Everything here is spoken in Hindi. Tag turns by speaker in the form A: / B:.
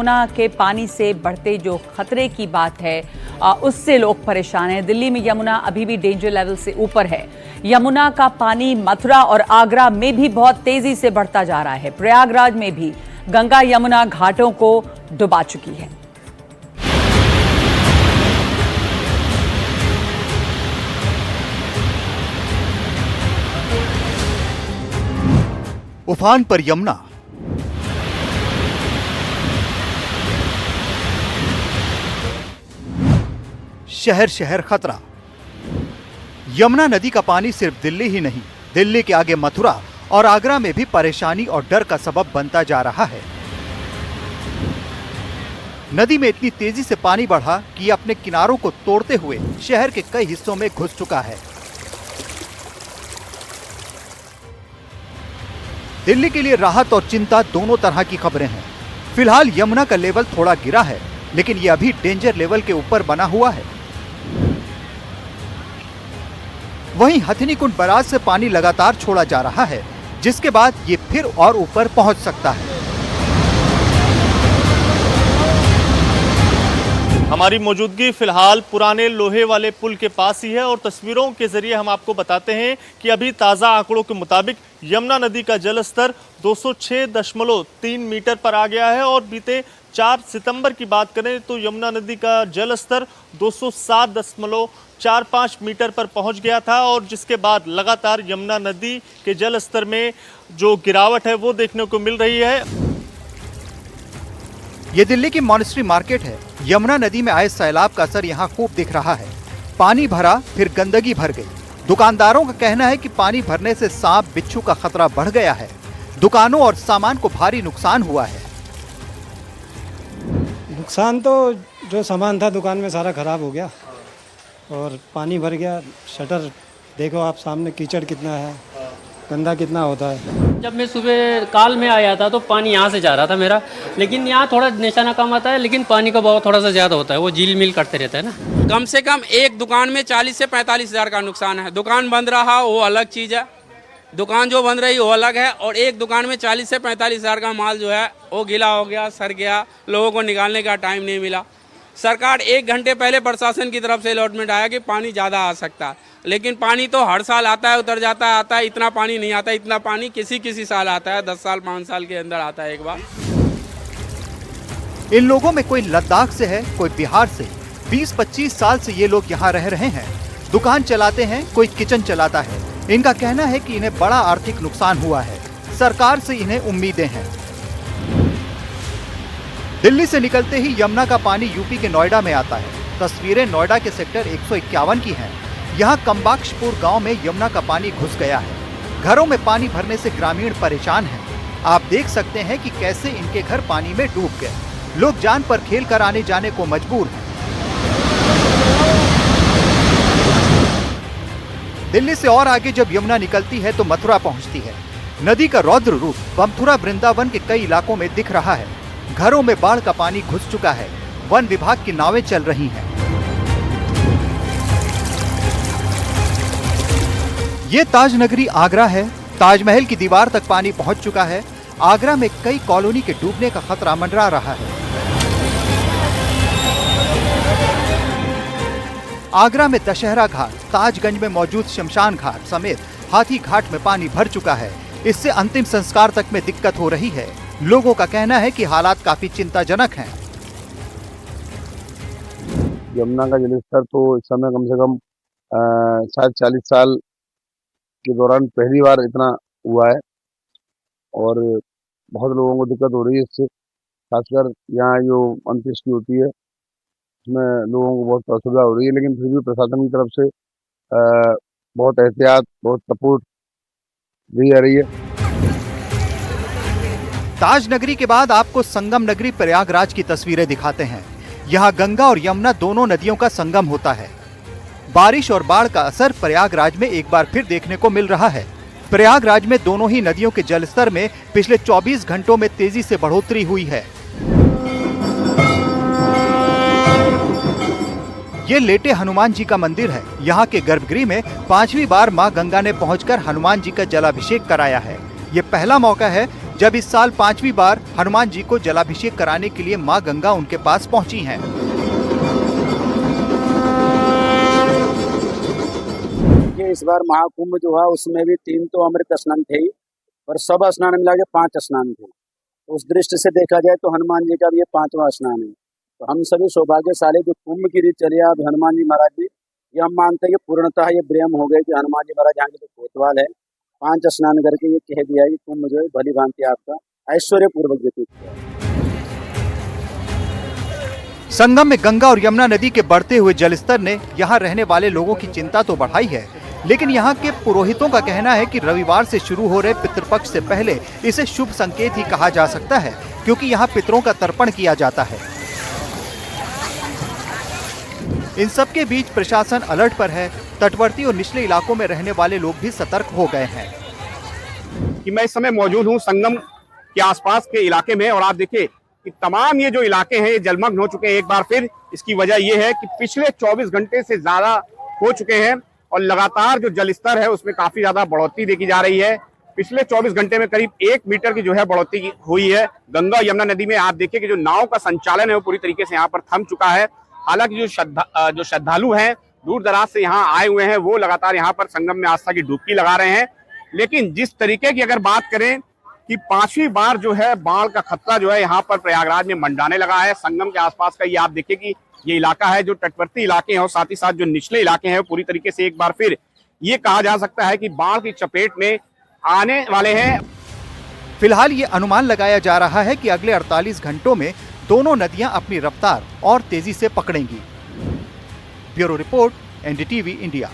A: यमुना के पानी से बढ़ते जो खतरे की बात है उससे लोग परेशान हैं। दिल्ली में यमुना अभी भी डेंजर लेवल से ऊपर है। यमुना का पानी मथुरा और आगरा में भी बहुत तेजी से बढ़ता जा रहा है। प्रयागराज में भी गंगा यमुना घाटों को डुबा चुकी है।
B: उफान पर यमुना। शहर शहर खतरा। यमुना नदी का पानी सिर्फ दिल्ली ही नहीं, दिल्ली के आगे मथुरा और आगरा में भी परेशानी और डर का सबब बनता जा रहा है। नदी में इतनी तेजी से पानी बढ़ा कि ये अपने किनारों को तोड़ते हुए शहर के कई हिस्सों में घुस चुका है। दिल्ली के लिए राहत और चिंता दोनों तरह की खबरें हैं। फिलहाल यमुना का लेवल थोड़ा गिरा है, लेकिन ये अभी डेंजर लेवल के ऊपर बना हुआ है। वहीं हथिनीकुंड बराज से पानी लगातार छोड़ा जा रहा है, जिसके बाद ये फिर और ऊपर पहुंच सकता है।
C: हमारी मौजूदगी फिलहाल पुराने लोहे वाले पुल के पास ही है और तस्वीरों के जरिए हम आपको बताते हैं कि अभी ताज़ा आंकड़ों के मुताबिक यमुना नदी का जलस्तर 206.3 मीटर पर आ गया है और बीते 4 सितंबर की बात करें तो यमुना नदी का जलस्तर 207.45 मीटर पर पहुंच गया था और जिसके बाद लगातार यमुना नदी के जलस्तर में जो गिरावट है वो देखने को मिल रही है।
B: ये दिल्ली की मॉनेस्ट्री मार्केट है। यमुना नदी में आए सैलाब का असर यहाँ खूब दिख रहा है। पानी भरा, फिर गंदगी भर गई। दुकानदारों का कहना है कि पानी भरने से सांप बिच्छू का खतरा बढ़ गया है। दुकानों और सामान को भारी नुकसान हुआ है।
D: नुकसान तो जो सामान था दुकान में सारा खराब हो गया और पानी भर गया। शटर देखो आप सामने, कीचड़ कितना है, गंदा कितना होता है।
E: जब मैं सुबह काल में आया था तो पानी यहाँ से जा रहा था मेरा, लेकिन यहाँ थोड़ा निशाना कम आता है, लेकिन पानी का बहाव थोड़ा सा ज़्यादा होता है। वो झील मिल करते रहता है ना।
F: कम से कम एक दुकान में 40 से 45 हज़ार का नुकसान है। दुकान बंद रहा वो अलग चीज़ है, दुकान जो बंद रही वो अलग है, और एक दुकान में 40 से 45 हज़ार का माल जो है वो गीला हो गया, सड़ गया, लोगों को निकालने का टाइम नहीं मिला। सरकार 1 घंटे पहले प्रशासन की तरफ से अलॉटमेंट आया कि पानी ज़्यादा आ सकता है, लेकिन पानी तो हर साल आता है, उतर जाता है, आता है। इतना पानी नहीं आता। इतना पानी किसी साल आता है, 10 साल 5 साल के अंदर आता है एक बार।
B: इन लोगों में कोई लद्दाख से है, कोई बिहार से। 20-25 साल से ये लोग यहाँ रह रहे हैं। दुकान चलाते हैं, कोई किचन चलाता है। इनका कहना है कि इन्हें बड़ा आर्थिक नुकसान हुआ है। सरकार से इन्हें उम्मीदें हैं। दिल्ली से निकलते ही यमुना का पानी यूपी के नोएडा में आता है। तस्वीरें नोएडा के सेक्टर 151 की हैं। यहाँ कम्बाक्षपुर गांव में यमुना का पानी घुस गया है। घरों में पानी भरने से ग्रामीण परेशान हैं। आप देख सकते हैं कि कैसे इनके घर पानी में डूब गए। लोग जान पर खेल कर आने जाने को मजबूर हैं। दिल्ली से और आगे जब यमुना निकलती है तो मथुरा पहुंचती है। नदी का रौद्र रूप मथुरा वृंदावन के कई इलाकों में दिख रहा है। घरों में बाढ़ का पानी घुस चुका है। वन विभाग की नावें चल रही हैं। ये ताज नगरी आगरा है। ताजमहल की दीवार तक पानी पहुंच चुका है। आगरा में कई कॉलोनी के डूबने का खतरा मंडरा रहा है। आगरा में दशहरा घाट, ताजगंज में मौजूद शमशान घाट समेत हाथी घाट में पानी भर चुका है। इससे अंतिम संस्कार तक में दिक्कत हो रही है। लोगों का कहना है कि हालात काफी चिंताजनक हैं।
G: यमुना का जलस्तर तो इस समय कम से कम शायद 40 साल के दौरान पहली बार इतना हुआ है और बहुत लोगों को दिक्कत हो रही है इससे। खासकर यहाँ जो अंत्येष्टि होती है उसमें लोगों को बहुत असुविधा हो रही है, लेकिन फिर भी प्रशासन की तरफ से बहुत एहतियात, बहुत सपोर्ट दी जा रही है।
B: ताज नगरी के बाद आपको संगम नगरी प्रयागराज की तस्वीरें दिखाते हैं। यहाँ गंगा और यमुना दोनों नदियों का संगम होता है। बारिश और बाढ़ का असर प्रयागराज में एक बार फिर देखने को मिल रहा है। प्रयागराज में दोनों ही नदियों के जलस्तर में पिछले 24 घंटों में तेजी से बढ़ोतरी हुई है। ये लेटे हनुमान जी का मंदिर है। यहाँ के गर्भगृह में 5वीं बार मां गंगा ने पहुंचकर हनुमान जी का जलाभिषेक कराया है। ये पहला मौका है जब इस साल 5वीं बार हनुमान जी को जलाभिषेक कराने के लिए मां गंगा उनके पास पहुंची हैं।
H: इस बार महाकुंभ जो है उसमें भी 3 तो अमृत स्नान थे ही, और सब स्नान मिला के 5 स्नान थे। उस दृष्टि से देखा जाए तो हनुमान जी का भी ये 5वां स्नान है। तो हम सभी सौभाग्यशाली जो कुंभ की दिनचर्या अब हनुमान जी महाराज जी, ये हम मानते हैं कि पूर्णतः ये ब्रह्म हो गए कि हनुमान जी महाराज यहाँ के जो कोतवाल है 5 स्नान करके ये कह दिया कि कुंभ जो है भली भांति आपका ऐश्वर्य पूर्वक व्यतीत किया।
B: संगम में गंगा और यमुना नदी के बढ़ते हुए जलस्तर ने यहाँ रहने वाले लोगों की चिंता तो बढ़ाई है, लेकिन यहाँ के पुरोहितों का कहना है कि रविवार से शुरू हो रहे पितृपक्ष से पहले इसे शुभ संकेत ही कहा जा सकता है, क्योंकि यहाँ पितरों का तर्पण किया जाता है। इन सब के बीच प्रशासन अलर्ट पर है। तटवर्ती और निचले इलाकों में रहने वाले लोग भी सतर्क हो गए हैं।
I: कि मैं इस समय मौजूद हूँ संगम के आसपास के इलाके में, और आप देखिए कि तमाम ये जो इलाके हैं ये जलमग्न हो चुके हैं एक बार फिर। इसकी वजह ये है कि पिछले 24 घंटे से ज्यादा हो चुके हैं और लगातार जो जलस्तर है उसमें काफी ज्यादा बढ़ोतरी देखी जा रही है। पिछले 24 घंटे में करीब 1 मीटर की जो है बढ़ोतरी हुई है। गंगा और यमुना नदी में आप देखिए कि जो नाव का संचालन है वो पूरी तरीके से यहाँ पर थम चुका है। हालांकि जो श्रद्धालु हैं दूर दराज से यहाँ आए हुए हैं वो लगातार यहाँ पर संगम में आस्था की डुबकी लगा रहे हैं। लेकिन जिस तरीके की अगर बात करें कि 5वीं बार जो है बाढ़ का खतरा जो है यहाँ पर प्रयागराज में मंडराने लगा है। संगम के आसपास का ये आप देखिए कि ये इलाका है जो तटवर्ती इलाके हैं और साथ ही साथ जो निचले इलाके हैं पूरी तरीके से एक बार फिर ये कहा जा सकता है कि बाढ़ की चपेट में आने वाले हैं।
B: फिलहाल ये अनुमान लगाया जा रहा है कि अगले 48 घंटों में दोनों नदियां अपनी रफ्तार और तेजी से पकड़ेंगी। Bureau report, NDTV India.